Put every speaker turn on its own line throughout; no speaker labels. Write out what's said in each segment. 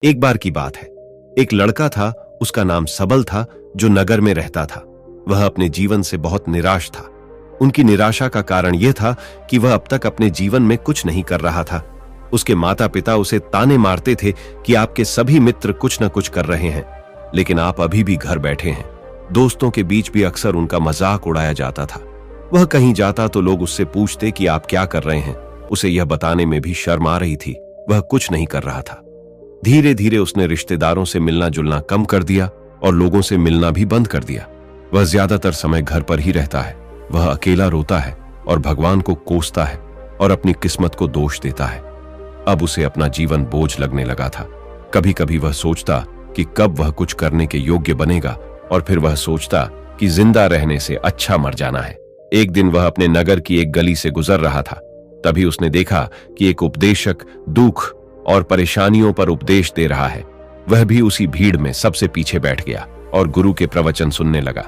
एक बार की बात है, एक लड़का था, उसका नाम सबल था, जो नगर में रहता था। वह अपने जीवन से बहुत निराश था। उनकी निराशा का कारण यह था कि वह अब तक अपने जीवन में कुछ नहीं कर रहा था। उसके माता पिता उसे ताने मारते थे कि आपके सभी मित्र कुछ न कुछ कर रहे हैं, लेकिन आप अभी भी घर बैठे हैं। दोस्तों के बीच भी अक्सर उनका मजाक उड़ाया जाता था। वह कहीं जाता तो लोग उससे पूछते कि आप क्या कर रहे हैं। उसे यह बताने में भी शर्म आ रही थी। वह कुछ नहीं कर रहा था। धीरे धीरे उसने रिश्तेदारों से मिलना जुलना कम कर दिया और लोगों से मिलना भी बंद कर दिया। वह ज्यादातर समय घर पर ही रहता है। वह अकेला रोता है और भगवान को कोसता है और अपनी किस्मत को दोष देता है। अब उसे अपना जीवन बोझ लगने लगा था। कभी कभी वह सोचता कि कब वह कुछ करने के योग्य बनेगा, और फिर वह सोचता कि जिंदा रहने से अच्छा मर जाना है। एक दिन वह अपने नगर की एक गली से गुजर रहा था। तभी उसने देखा कि एक उपदेशक दुख और परेशानियों पर उपदेश दे रहा है। वह भी उसी भीड़ में सबसे पीछे बैठ गया और गुरु के प्रवचन सुनने लगा।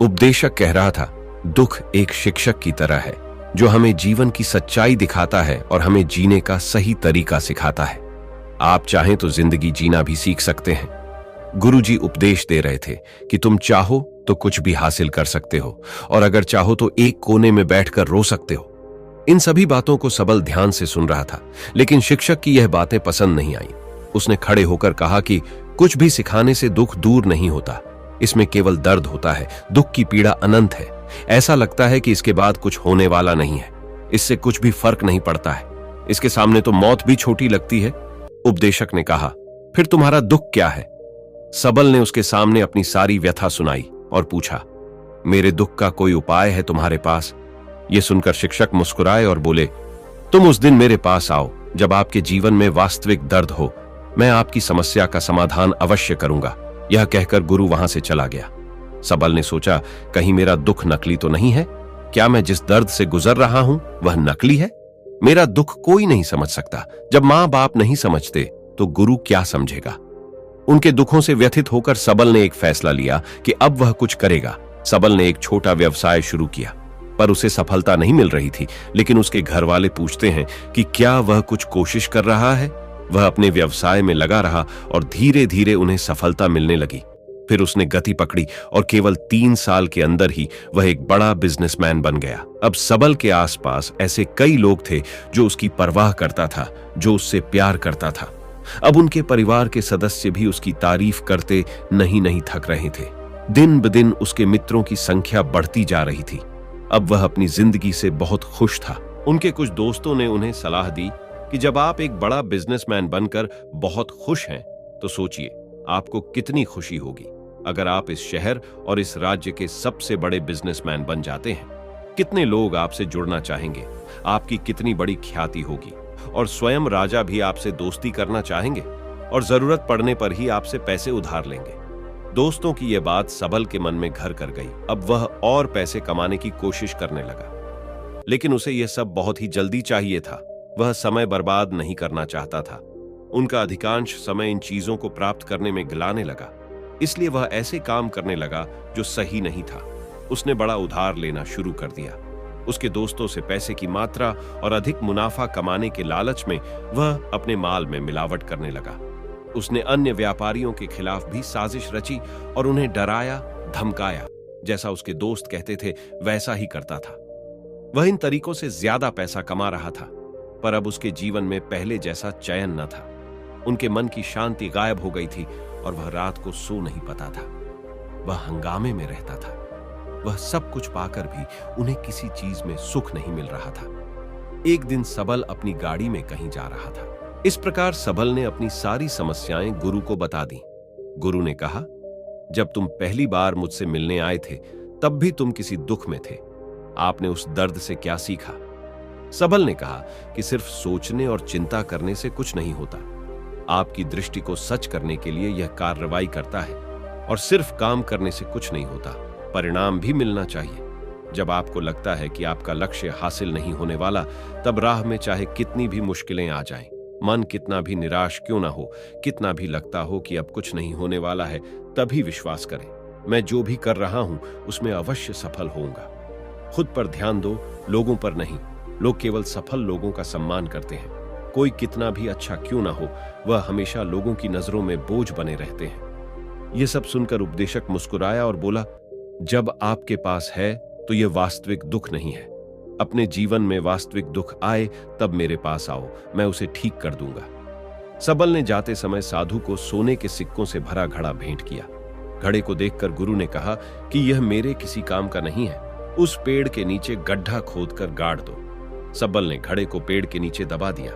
उपदेशक कह रहा था, दुख एक शिक्षक की तरह है जो हमें जीवन की सच्चाई दिखाता है और हमें जीने का सही तरीका सिखाता है। आप चाहें तो जिंदगी जीना भी सीख सकते हैं। गुरुजी उपदेश दे रहे थे कि तुम चाहो तो कुछ भी हासिल कर सकते हो, और अगर चाहो तो एक कोने में बैठकर रो सकते हो। इन सभी बातों को सबल ध्यान से सुन रहा था, लेकिन शिक्षक की यह बातें पसंद नहीं आई। उसने खड़े होकर कहा कि कुछ भी सिखाने से दुख दूर नहीं होता। इसमें केवल दर्द होता है। दुख की पीड़ा अनंत है। ऐसा लगता है कि इसके बाद कुछ होने वाला नहीं है। इससे कुछ भी फर्क नहीं पड़ता है। इसके सामने तो मौत भी छोटी लगती है। उपदेशक ने कहा, फिर तुम्हारा दुख क्या है? सबल ने उसके सामने अपनी सारी व्यथा सुनाई और पूछा, मेरे दुख का कोई उपाय है तुम्हारे पास? यह सुनकर शिक्षक मुस्कुराए और बोले, तुम उस दिन मेरे पास आओ जब आपके जीवन में वास्तविक दर्द हो। मैं आपकी समस्या का समाधान अवश्य करूंगा। यह कहकर गुरु वहां से चला गया। सबल ने सोचा, कहीं मेरा दुख नकली तो नहीं है? क्या मैं जिस दर्द से गुजर रहा हूं वह नकली है? मेरा दुख कोई नहीं समझ सकता। जब मां बाप नहीं समझते तो गुरु क्या समझेगा? उनके दुखों से व्यथित होकर सबल ने एक फैसला लिया कि अब वह कुछ करेगा। सबल ने एक छोटा व्यवसाय शुरू किया, पर उसे सफलता नहीं मिल रही थी। लेकिन उसके घर वाले पूछते हैं कि क्या वह कुछ कोशिश कर रहा है? वह अपने व्यवसाय में लगा रहा और धीरे धीरे उन्हें सफलता मिलने लगी। फिर उसने गति पकड़ी और केवल 3 साल के अंदर ही वह एक बड़ा बिजनेसमैन बन गया। अब सबल के आसपास ऐसे कई लोग थे जो उसकी परवाह करता था, जो उससे प्यार करता था। अब उनके परिवार के सदस्य भी उसकी तारीफ करते नहीं थक रहे थे। दिन ब दिन उसके मित्रों की संख्या बढ़ती जा रही थी। अब वह अपनी जिंदगी से बहुत खुश था। उनके कुछ दोस्तों ने उन्हें सलाह दी कि जब आप एक बड़ा बिजनेसमैन बनकर बहुत खुश हैं, तो सोचिए आपको कितनी खुशी होगी अगर आप इस शहर और इस राज्य के सबसे बड़े बिजनेसमैन बन जाते हैं। कितने लोग आपसे जुड़ना चाहेंगे, आपकी कितनी बड़ी ख्याति होगी, और स्वयं राजा भी आपसे दोस्ती करना चाहेंगे और जरूरत पड़ने पर ही आपसे पैसे उधार लेंगे। दोस्तों की यह बात सबल के मन में घर कर गई। अब वह और पैसे कमाने की कोशिश करने लगा, लेकिन उसे यह सब बहुत ही जल्दी चाहिए था। वह समय बर्बाद नहीं करना चाहता था। उनका अधिकांश समय इन चीजों को प्राप्त करने में गलाने लगा। इसलिए वह ऐसे काम करने लगा जो सही नहीं था। उसने बड़ा उधार लेना शुरू कर दिया। उसके दोस्तों से पैसे की मात्रा और अधिक मुनाफा कमाने के लालच में वह अपने माल में मिलावट करने लगा। उसने अन्य व्यापारियों के खिलाफ भी साजिश रची और उन्हें डराया धमकाया। जैसा उसके दोस्त कहते थे वैसा ही करता था। वह इन तरीकों से ज्यादा पैसा कमा रहा था, पर अब उसके जीवन में पहले जैसा चैन न था। उनके मन की शांति गायब हो गई थी और वह रात को सो नहीं पाता था। वह हंगामे में रहता था। वह सब कुछ पाकर भी उन्हें किसी चीज में सुख नहीं मिल रहा था। एक दिन सबल अपनी गाड़ी में कहीं जा रहा था। इस प्रकार सबल ने अपनी सारी समस्याएं गुरु को बता दी। गुरु ने कहा, जब तुम पहली बार मुझसे मिलने आए थे तब भी तुम किसी दुख में थे। आपने उस दर्द से क्या सीखा? सबल ने कहा कि सिर्फ सोचने और चिंता करने से कुछ नहीं होता। आपकी दृष्टि को सच करने के लिए यह कार्रवाई करता है, और सिर्फ काम करने से कुछ नहीं होता, परिणाम भी मिलना चाहिए। जब आपको लगता है कि आपका लक्ष्य हासिल नहीं होने वाला, तब राह में चाहे कितनी भी मुश्किलें आ जाएं, मन कितना भी निराश क्यों ना हो, कितना भी लगता हो कि अब कुछ नहीं होने वाला है, तभी विश्वास करें, मैं जो भी कर रहा हूं उसमें अवश्य सफल होऊंगा। खुद पर ध्यान दो, लोगों पर नहीं। लोग केवल सफल लोगों का सम्मान करते हैं। कोई कितना भी अच्छा क्यों ना हो, वह हमेशा लोगों की नजरों में बोझ बने रहते हैं। यह सब सुनकर उपदेशक मुस्कुराया और बोला, जब आपके पास है तो यह वास्तविक दुख नहीं है। अपने जीवन में वास्तविक दुख आए तब मेरे पास आओ, मैं उसे ठीक कर दूंगा। सबल ने जाते समय साधु को सोने के सिक्कों से भरा घड़ा भेंट किया। घड़े को देखकर गुरु ने कहा कि यह मेरे किसी काम का नहीं है, उस पेड़ के नीचे गड्ढा खोदकर गाड़ दो। सबल ने घड़े को पेड़ के नीचे दबा दिया,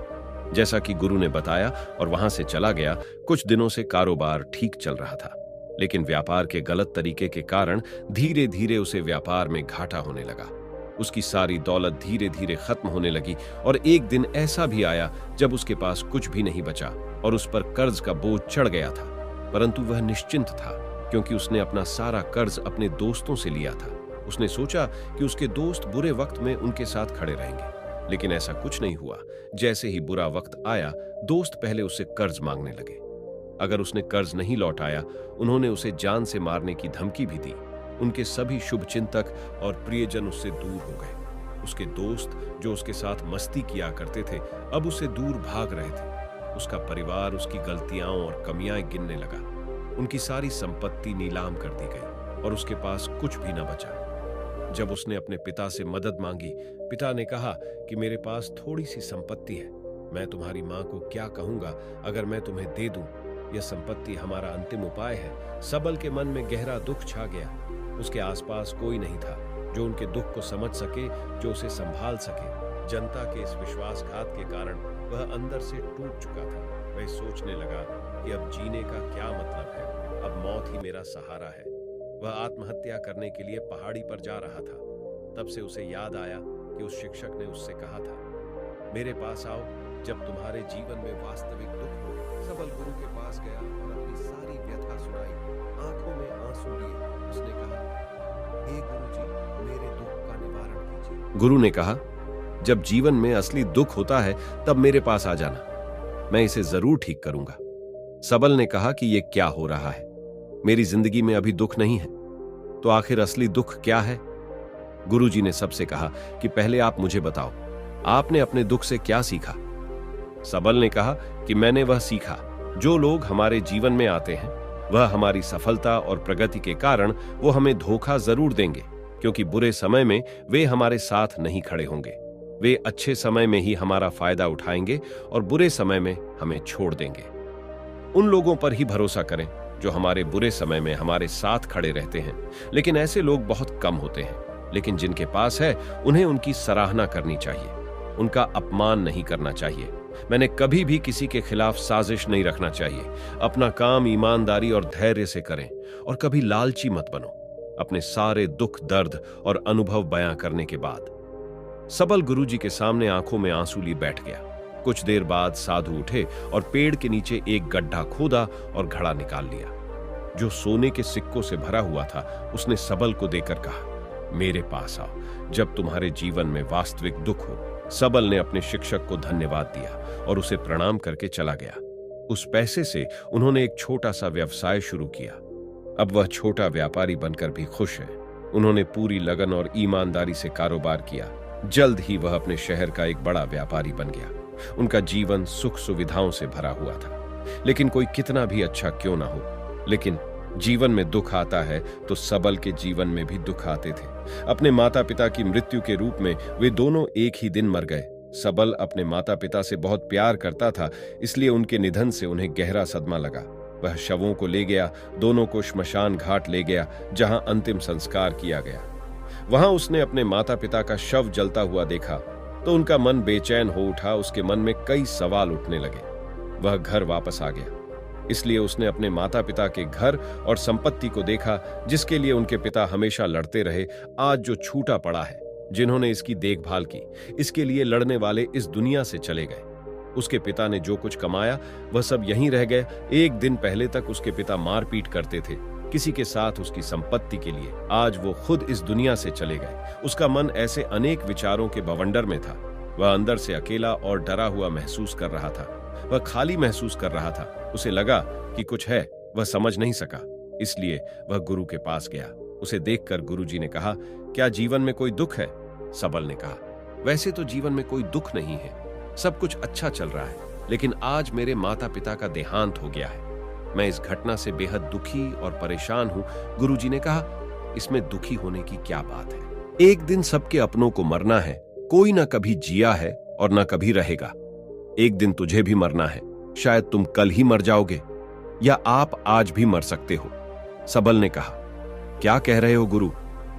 जैसा कि गुरु ने बताया, और वहां से चला गया। कुछ दिनों से कारोबार ठीक चल रहा था, लेकिन व्यापार के गलत तरीके के कारण धीरे धीरे उसे व्यापार में घाटा होने लगा। उसकी सारी दौलत धीरे धीरे खत्म होने लगी और एक दिन ऐसा भी आया जब उसके पास कुछ भी नहीं बचा और उस पर कर्ज का बोझ चढ़ गया था। परंतु वह निश्चिंत था, क्योंकि उसने अपना सारा कर्ज अपने दोस्तों से लिया था। उसने सोचा कि उसके दोस्त बुरे वक्त में उनके साथ खड़े रहेंगे, लेकिन ऐसा कुछ नहीं हुआ। जैसे ही बुरा वक्त आया, दोस्त पहले उससे कर्ज मांगने लगे। अगर उसने कर्ज नहीं लौटाया, उन्होंने उसे जान से मारने की धमकी भी दी। उनके सभी शुभचिंतक और प्रियजन उससे दूर हो गए। उसके दोस्त जो उसके साथ मस्ती किया करते थे, अब उससे दूर भाग रहे थे। उसका परिवार उसकी गलतियां और कमियां गिनने लगा। उनकी सारी संपत्ति नीलाम कर दी गई और उसके पास कुछ भी न बचा। जब उसने अपने पिता से मदद मांगी, पिता ने कहा कि मेरे पास थोड़ी सी संपत्ति है, मैं तुम्हारी मां को क्या कहूंगा अगर मैं तुम्हें दे दूं? यह संपत्ति हमारा अंतिम उपाय है। सबल के मन में गहरा दुख छा गया। उसके आसपास कोई नहीं था जो उनके दुख को समझ सके, जो उसे संभाल सके। जनता के इस विश्वासघात के कारण वह अंदर से टूट चुका था। वह सोचने लगा कि अब जीने का क्या मतलब है, अब मौत ही मेरा सहारा है। वह आत्महत्या करने के लिए पहाड़ी पर जा रहा था। तब से उसे याद आया कि उस शिक्षक ने उससे कहा था, मेरे पास आओ जब तुम्हारे जीवन में वास्तविक दुख हो। सबल गुरु के पास गया और अपनी सारी व्यथा सुनाई। आंखों में आंसू लिए उसने कहा, हे गुरुजी, मेरे दुख का निवारण कीजिए। गुरु ने कहा, जब जीवन में असली दुख होता है तब मेरे पास आ जाना, मैं इसे जरूर ठीक करूंगा। सबल ने कहा कि यह क्या हो रहा है, मेरी जिंदगी में अभी दुख नहीं है, तो आखिर असली दुख क्या है? गुरुजी ने सबसे कहा कि पहले आप मुझे बताओ, आपने अपने दुख से क्या सीखा? सबल ने कहा कि मैंने वह सीखा, जो लोग हमारे जीवन में आते हैं वह हमारी सफलता और प्रगति के कारण वो हमें धोखा जरूर देंगे, क्योंकि बुरे समय में वे हमारे साथ नहीं खड़े होंगे। वे अच्छे समय में ही हमारा फायदा उठाएंगे और बुरे समय में हमें छोड़ देंगे। उन लोगों पर ही भरोसा करें जो हमारे बुरे समय में हमारे साथ खड़े रहते हैं, लेकिन ऐसे लोग बहुत कम होते हैं। लेकिन जिनके पास है, उन्हें उनकी सराहना करनी चाहिए, उनका अपमान नहीं करना चाहिए। मैंने कभी भी किसी के खिलाफ साजिश नहीं रखना चाहिए। अपना काम ईमानदारी और धैर्य से करें और कभी लालची मत बनो। अपने सारे दुख, दर्द और अनुभव बयां करने के बाद सबल गुरुजी के सामने आंखों में आंसू लिए बैठ गया। कुछ देर बाद साधु उठे और पेड़ के नीचे एक गड्ढा खोदा और घड़ा निकाल लिया, जो सोने के सिक्कों से भरा हुआ था। उसने सबल को देकर कहा, मेरे पास आओ जब तुम्हारे जीवन में वास्तविक दुख हो। सबल ने अपने शिक्षक को धन्यवाद दिया और उसे प्रणाम करके चला गया। उस पैसे से उन्होंने एक छोटा सा व्यवसाय शुरू किया। अब वह छोटा व्यापारी बनकर भी खुश है। उन्होंने पूरी लगन और ईमानदारी से कारोबार किया। जल्द ही वह अपने शहर का एक बड़ा व्यापारी बन गया। उनका जीवन सुख सुविधाओं से भरा हुआ था। लेकिन कोई कितना भी अच्छा क्यों ना हो, लेकिन जीवन में दुख आता है तो सबल के जीवन में भी दुख आते थे। अपने माता पिता की मृत्यु के रूप में वे दोनों एक ही दिन मर गए। सबल अपने माता पिता से बहुत प्यार करता था, इसलिए उनके निधन से उन्हें गहरा सदमा लगा। वह शवों को ले गया, दोनों को श्मशान घाट ले गया, जहां अंतिम संस्कार किया गया। वहां उसने अपने माता पिता का शव जलता हुआ देखा तो उनका मन बेचैन हो उठा। उसके मन में कई सवाल उठने लगे। वह घर वापस आ गया, इसलिए उसने अपने माता पिता के घर और संपत्ति को देखा, जिसके लिए उनके पिता हमेशा लड़ते रहे, आज जो छूटा पड़ा है। जिन्होंने इसकी देखभाल की, इसके लिए लड़ने वाले इस दुनिया से चले गए। उसके पिता ने जो कुछ कमाया वह सब यहीं रह गए। एक दिन पहले तक उसके पिता मारपीट करते थे किसी के साथ उसकी संपत्ति के लिए, आज वो खुद इस दुनिया से चले गए। उसका मन ऐसे अनेक विचारों के बवंडर में था। वह अंदर से अकेला और डरा हुआ महसूस कर रहा था। वह खाली महसूस कर रहा था। उसे लगा कि कुछ है, वह समझ नहीं सका, इसलिए वह गुरु के पास गया। उसे देखकर गुरुजी ने कहा, क्या जीवन में कोई दुख है? सबल ने कहा, वैसे तो जीवन में कोई दुख नहीं है, सब कुछ अच्छा चल रहा है, लेकिन आज मेरे माता पिता का देहांत हो गया है। मैं इस घटना से बेहद दुखी और परेशान हूं। गुरुजी ने कहा, इसमें दुखी होने की क्या बात है? एक दिन सबके अपनों को मरना है। कोई ना कभी जिया है और ना कभी रहेगा। एक दिन तुझे भी मरना है। शायद तुम कल ही मर जाओगे, या आप आज भी मर सकते हो। सबल ने कहा, क्या कह रहे हो गुरु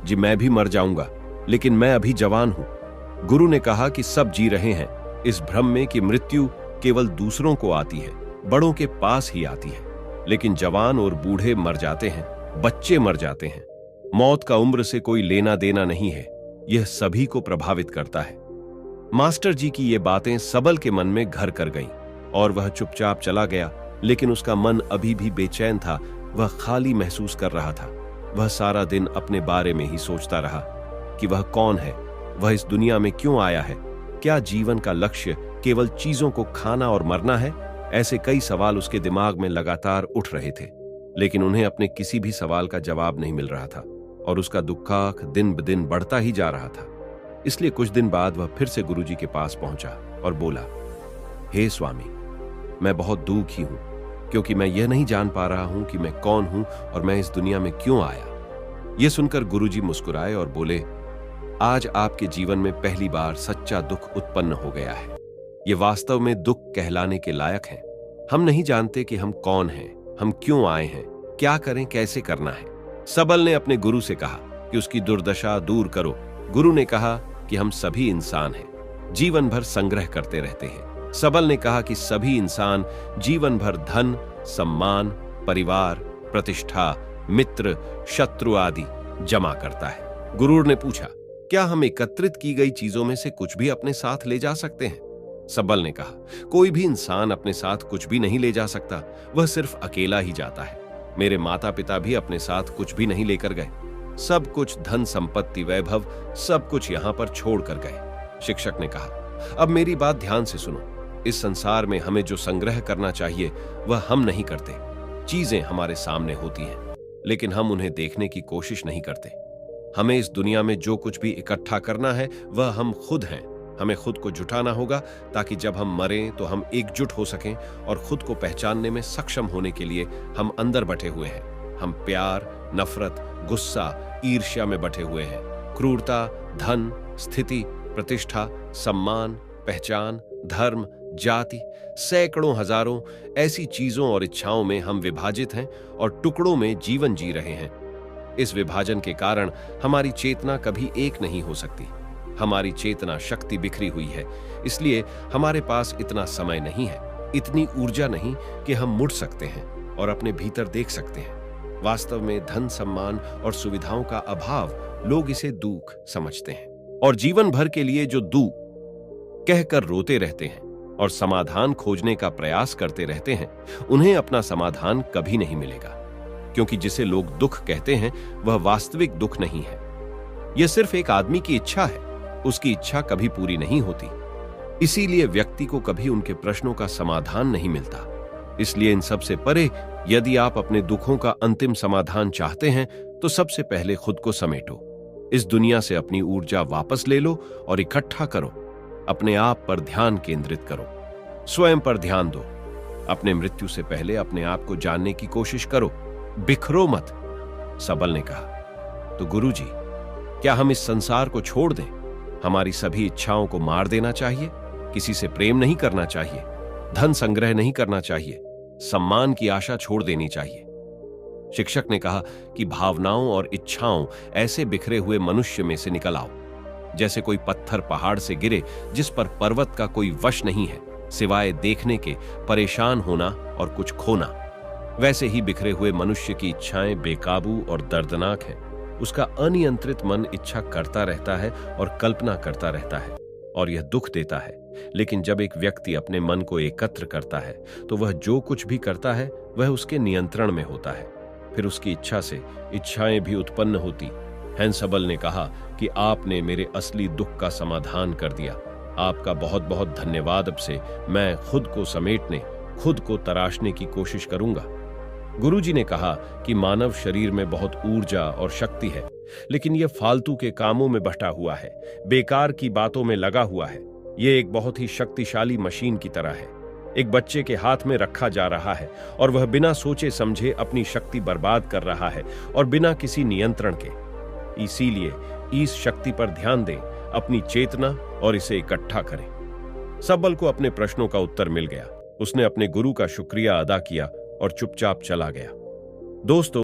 जी? मैं भी मर जाऊंगा, लेकिन मैं अभी जवान हूं। गुरु ने कहा कि सब जी रहे हैं इस भ्रम में कि मृत्यु केवल दूसरों को आती है, बड़ों के पास ही आती है। लेकिन जवान और बूढ़े मर जाते हैं, बच्चे मर जाते हैं। मौत का उम्र से कोई लेना देना नहीं है, यह सभी को प्रभावित करता है। मास्टर जी की ये बातें सबल के मन में घर कर गईं और वह चुपचाप चला गया। लेकिन उसका मन अभी भी बेचैन था, वह खाली महसूस कर रहा था। वह सारा दिन अपने बारे में ही सोचता रहा कि वह कौन है, वह इस दुनिया में क्यों आया है, क्या जीवन का लक्ष्य केवल चीजों को खाना और मरना है? ऐसे कई सवाल उसके दिमाग में लगातार उठ रहे थे, लेकिन उन्हें अपने किसी भी सवाल का जवाब नहीं मिल रहा था और उसका दुखाख दिन ब दिन बढ़ता ही जा रहा था। इसलिए कुछ दिन बाद वह फिर से गुरुजी के पास पहुंचा और बोला, हे स्वामी, मैं बहुत दुखी हूं, क्योंकि मैं यह नहीं जान पा रहा हूं कि मैं कौन हूं और मैं इस दुनिया में क्यों आया। यह सुनकर गुरुजी मुस्कुराए और बोले, आज आपके जीवन में पहली बार सच्चा दुख उत्पन्न हो गया है। यह वास्तव में दुख कहलाने के लायक है। हम नहीं जानते कि हम कौन हैं, हम क्यों आए हैं, क्या करें, कैसे करना है। सबल ने अपने गुरु से कहा कि उसकी दुर्दशा दूर करो। गुरु ने कहा कि हम सभी इंसान हैं, जीवन भर संग्रह करते रहते हैं। सबल ने कहा कि सभी इंसान जीवन भर धन, सम्मान, परिवार, प्रतिष्ठा, मित्र, शत्रु आदि जमा करता है। गुरु ने पूछा, क्या हम एकत्रित की गई चीजों में से कुछ भी अपने साथ ले जा सकते हैं? सबल ने कहा, कोई भी इंसान अपने साथ कुछ भी नहीं ले जा सकता, वह सिर्फ अकेला ही जाता है। मेरे माता पिता भी अपने साथ कुछ भी नहीं लेकर गए। सब कुछ, धन संपत्ति, वैभव, सब कुछ यहां पर छोड़ कर गए। शिक्षक ने कहा, अब मेरी बात ध्यान से सुनो। इस संसार में हमें जो संग्रह करना चाहिए वह हम नहीं करते। चीजें हमारे सामने होती हैं, लेकिन हम उन्हें देखने की कोशिश नहीं करते। हमें इस दुनिया में जो कुछ भी इकट्ठा करना है वह हम खुद हैं। हमें खुद को जुटाना होगा ताकि जब हम मरें तो हम एकजुट हो सकें और खुद को पहचानने में सक्षम होने के लिए हम अंदर बटे हुए हैं। हम प्यार, नफरत, गुस्सा, ईर्ष्या में बटे हुए हैं। क्रूरता, धन, स्थिति, प्रतिष्ठा, सम्मान, पहचान, धर्म, जाति, सैकड़ों हजारों ऐसी चीजों और इच्छाओं में हम विभाजित हैं और टुकड़ों में जीवन जी रहे हैं। इस विभाजन के कारण हमारी चेतना कभी एक नहीं हो सकती। हमारी चेतना शक्ति बिखरी हुई है, इसलिए हमारे पास इतना समय नहीं है, इतनी ऊर्जा नहीं कि हम मुड़ सकते हैं और अपने भीतर देख सकते हैं। वास्तव में धन, सम्मान और सुविधाओं का अभाव, लोग इसे दुख समझते हैं और जीवन भर के लिए जो दुख कहकर रोते रहते हैं और समाधान खोजने का प्रयास करते रहते हैं, उन्हें अपना समाधान कभी नहीं मिलेगा, क्योंकि जिसे लोग दुख कहते हैं वह वास्तविक दुख नहीं है। यह सिर्फ एक आदमी की इच्छा है, उसकी इच्छा कभी पूरी नहीं होती। इसीलिए व्यक्ति को कभी उनके प्रश्नों का समाधान नहीं मिलता। इसलिए इन सब से परे, यदि आप अपने दुखों का अंतिम समाधान चाहते हैं तो सबसे पहले खुद को समेटो। इस दुनिया से अपनी ऊर्जा वापस ले लो और इकट्ठा करो। अपने आप पर ध्यान केंद्रित करो, स्वयं पर ध्यान दो। अपने मृत्यु से पहले अपने आप को जानने की कोशिश करो, बिखरो मत। सबल ने कहा, तो गुरुजी, क्या हम इस संसार को छोड़ दें? हमारी सभी इच्छाओं को मार देना चाहिए? किसी से प्रेम नहीं करना चाहिए, धन संग्रह नहीं करना चाहिए, सम्मान की आशा छोड़ देनी चाहिए? शिक्षक ने कहा कि भावनाओं और इच्छाओं ऐसे बिखरे हुए मनुष्य में से निकल आओ, जैसे कोई पत्थर पहाड़ से गिरे जिस पर पर्वत का कोई वश नहीं है सिवाय देखने के, परेशान होना और कुछ खोना। वैसे ही बिखरे हुए मनुष्य की इच्छाएं बेकाबू और दर्दनाक हैं। उसका अनियंत्रित मन इच्छा करता रहता है और कल्पना करता रहता है और यह दुख देता है। लेकिन जब एक व्यक्ति अपने मन को एकत्र करता है तो वह जो कुछ भी करता है वह उसके नियंत्रण में होता है। फिर उसकी इच्छा से इच्छाएं भी उत्पन्न होती। सबल ने कहा कि आपने मेरे असली दुख का समाधान कर दिया। आपका बहुत बहुत धन्यवाद। अब से मैं खुद को समेटने, खुद को तराशने की कोशिश करूंगा। गुरुजी ने कहा कि मानव शरीर में बहुत ऊर्जा और शक्ति है, लेकिन यह फालतू के कामों में बटा हुआ है, बेकार की बातों में लगा हुआ है। ये एक बहुत ही शक्तिशाली मशीन की तरह है। एक बच्चे के हाथ में रखा जा रहा है और वह बिना सोचे समझे अपनी शक्ति बर्बाद कर रहा है और बिना किसी नियंत्रण के। इसीलिए इस शक्ति पर ध्यान दें, अपनी चेतना और इसे इकट्ठा करें। सबल को अपने प्रश्नों का उत्तर मिल गया। उसने अपने गुरु का शुक्रिया अदा किया और चुपचाप चला गया। दोस्तों,